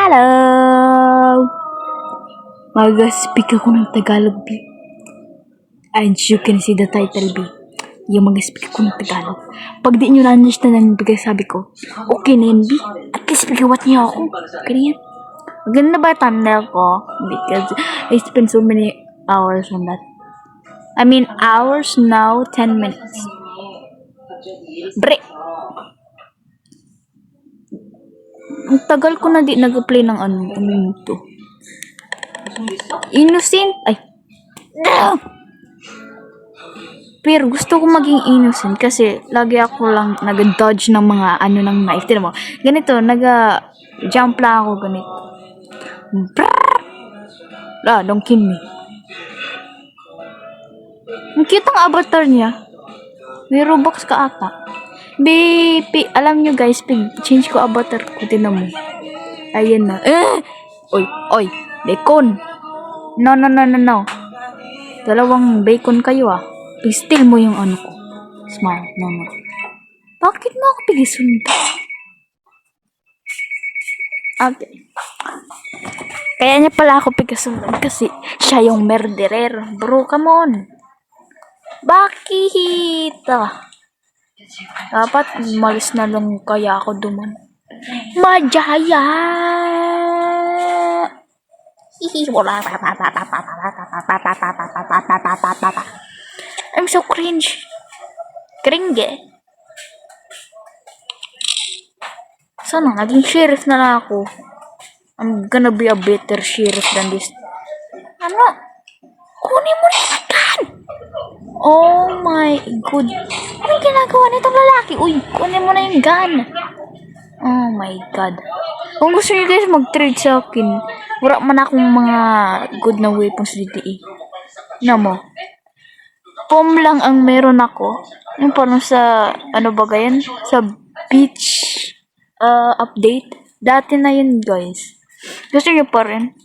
Hello! Mag-speak ako ng Tagalog, B. And you can see the title, B. Yung mag-speak ako ng Tagalog. Pag di nyo na-understand ang sabi ko, okay na yun, B. At least pagawat niyo ako. Okay na yan. Maganda ba thumbnail ko? Because I spent so many hours on that. I mean, hours now, 10 minutes. Break! Ang tagal ko na di nag-play ng ano to. Innocent? Ay. Pero gusto ko maging innocent kasi lagi ako lang nag-dodge ng mga ano ng knife. Tignan mo. Ganito, nag-jump lang ako ganito. Don't kill me. Ang cute ang avatar niya. May Robux ka ata. Alam nyo guys, change ko avatar ko. Tignan mo. Ayan na. Oy. Bacon. No. Dalawang bacon kayo ah. Steal mo yung ano ko. Smile. No. Bakit mo ako pigisunod? Okay. Kaya niya pala ako pigisunod kasi siya yung murderer. Bro, come on. Bakit? Dapat malis na lang kaya ako duman. Majaya! I'm so cringe. Cringe. Sana naging sheriff na lang ako. I'm gonna be a better sheriff than this. Ano? Kunin mo na yung gun! Oh my god. Anong ginagawa nitong lalaki? Uy, kunin mo na yung gun. Oh my god. Kung gusto niyo guys mag-trade sa akin, wala man akong mga good na weapons dito eh. Na mo. Pom lang ang meron ako. Yung parang sa, ano ba gayan? Sa beach update. Dati na yun guys. Gusto niyo pa rin?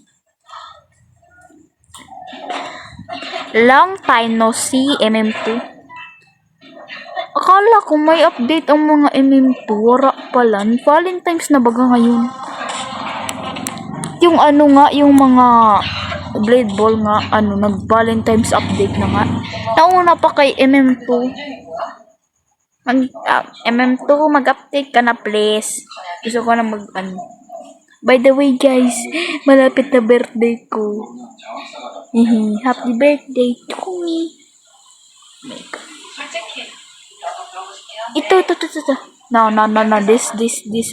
Long time no see, MM2. Akala ko may update ang mga MM2. Wala pala. Valentine's na baga ngayon. Yung ano nga, yung mga Blade Ball nga, nag-Valentine's update na nga. Nauna pa kay MM2. MM2, mag-update ka na please. Gusto ko na By the way guys, malapit na birthday ko. Happy birthday to me. Ito. No. This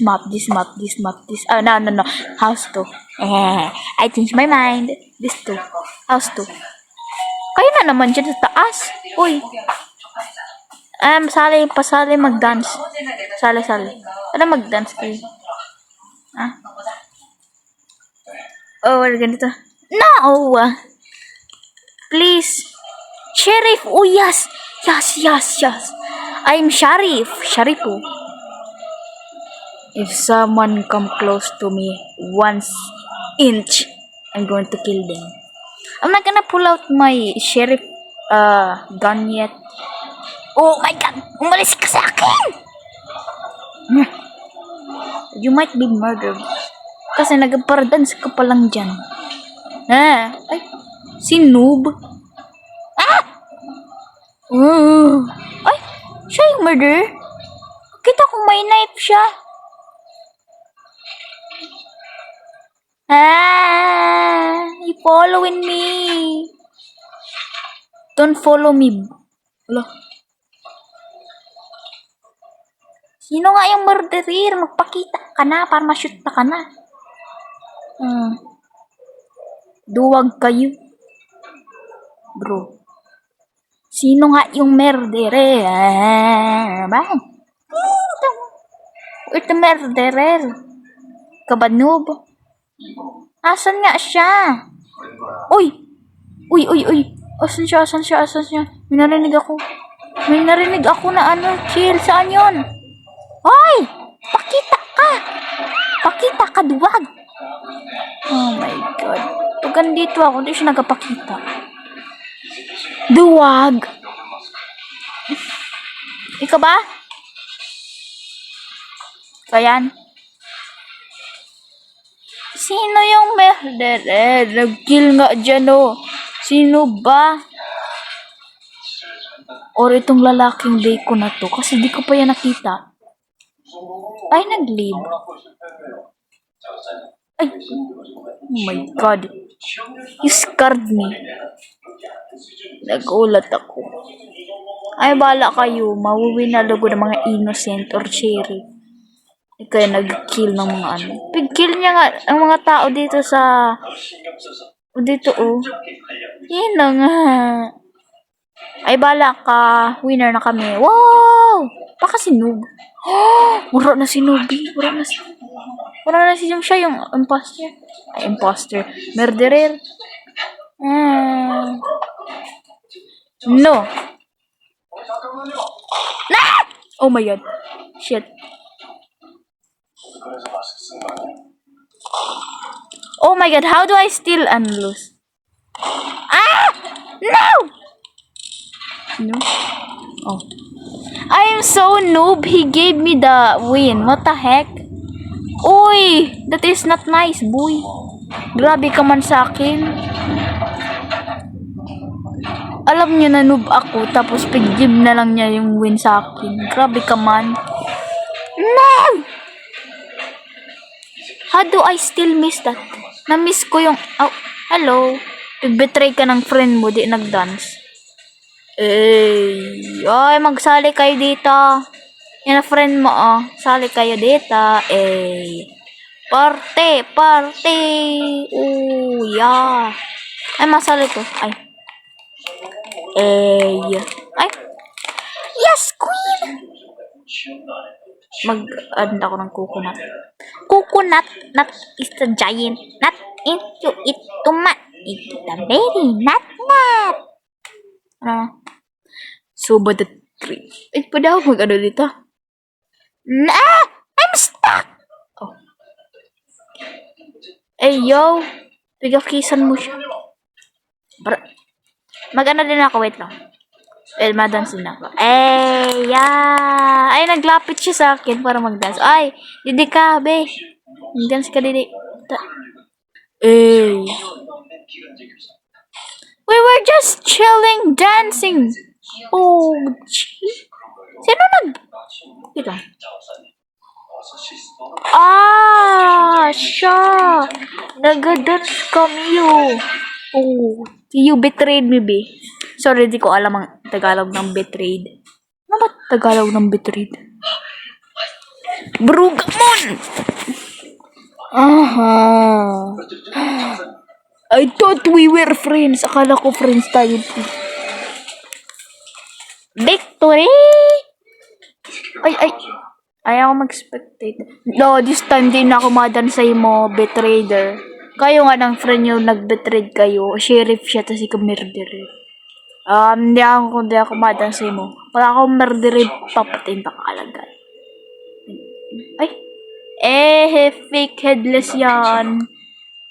map. No. House 2. I changed my mind. This 2. House 2. Kayo na naman dyan sa taas. Uy. Pasali mag-dance. Sali. Ano mag-dance kayo? We're ganito. No! Please. Sheriff. Oh, yes. I'm Sharif. Sharifu. If someone come close to me 1 inch, I'm going to kill them. I'm not gonna pull out my sheriff gun yet. Oh my god! Umalis ka sa akin! You might be murdered. Kasi nagparadance ka pa lang dyan. Ay, si noob. Ay, siya yung murderer. Kita ko may knife siya. You following me. Don't follow me. Wala. Sino nga yung murderer? Magpakita ka na para ma-shoot na ka na. Duwag kayo. Bro. Sino nga yung murderer? Ito murderer. Kabanoob. Asan nga siya? Uy. Asan siya? May narinig ako na chill. Saan yun? Hoy! Pakita ka, duwag. Oh my god. Pag andito ako, hindi siya nagpakita. Duwag. Ikaw ba? Ayan. Sino yung murderer? Nag-kill nga dyan, oh. Sino ba? Or itong lalaking bacon na to. Kasi di ko pa yan nakita. Ay, nag-leave. Ay. Oh my God. You scared me. Nagulat ako. Ay, bala kayo. Mawuwinalago ng mga innocent or sheriff. Kaya nag-kill ng mga ano. Pig-kill niya nga ang mga tao dito sa... Dito, oh. Yan na nga. Ay, bala ka. Winner na kami. Wow! Baka si Noob. Mura na si Nooby. Wala na si siya yung imposter. Ay, imposter. Murderer. No. Nah! Oh my God. Shit. Oh my God. How do I steal and lose? Ah! No! No? Oh. I am so noob. He gave me the win. What the heck? Uy! That is not nice, boy. Grabe ka man sa akin. Alam niya na noob ako, tapos pig-give na lang niya yung win sa akin. Grabe ka man. No! How do I still miss that? Na-miss ko yung... Oh, hello. Pag-betray ka ng friend mo, di nag-dance. Ay, magsali kayo dito. Yan na friend mo, oh. Sali kayo dito. Party! Yeah. Ay, masali to. Ay. Ay. Yes, queen! Mag-add ako ng coconut. Coconut, not is the giant. Not into it to ma. It's the very nut. So bad at 3. Ay, pwede ako mag-ano dito? I'm stuck! Oh. Ay, yo. Pigakisan mo siya. Mag-ano din ako, wait lang. Madance din ako. Yeah. Ay, naglapit siya sa akin para mag-dance. Ay, didi ka, be. Dance ka, didi. We were just chilling, dancing. Oh, sino Ito. Siya. Nag-dance kami yun. Oh, you betrayed me, be. Sorry, di ko alam ang Tagalog ng betrayed. Ano ba Tagalog ng betrayed? Brugamon! I thought we were friends. Akala ko friends tayo. Victory! Ay. Ayaw mag-spectate. No, this time din ako madansay mo, betrayer. Kayo nga ng friend nyo nag-betrayed kayo. Sheriff siya, tapos ikaw murderer. Hindi ako madansay mo. Pag ako murderer, papatin pa kalagay. Ay! Fake headless yan.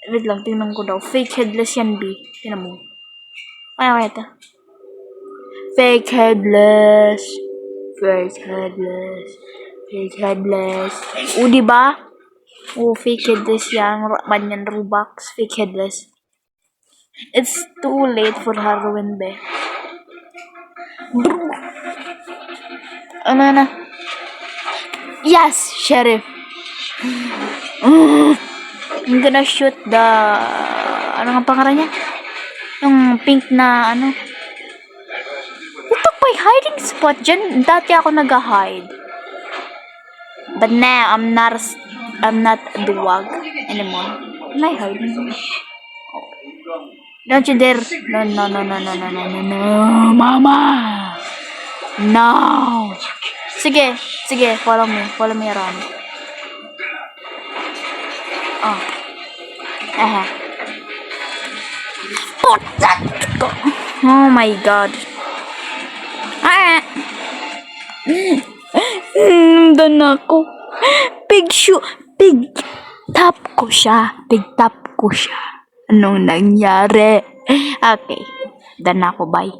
Wait lang, tingnan ko daw. Fake headless yan, B. Tingnan mo. Kaya ito. Fake headless. O, diba? Fake headless yan. Manyan Robux. Fake headless. It's too late for Halloween, be. Ano na? Yes, sheriff. I'm gonna shoot the... Ano nga pangalan niya? Yung pink na ano. Ito pa hiding spot dyan. Dati ako nag-hide. But now, I'm not a dog anymore. Am I hiding? Don't you dare. No, mama. No. Sige, follow me around. Oh my God. Dan ako. Pig tap ko siya. Anong nangyari? Okay. Dan ako, bye.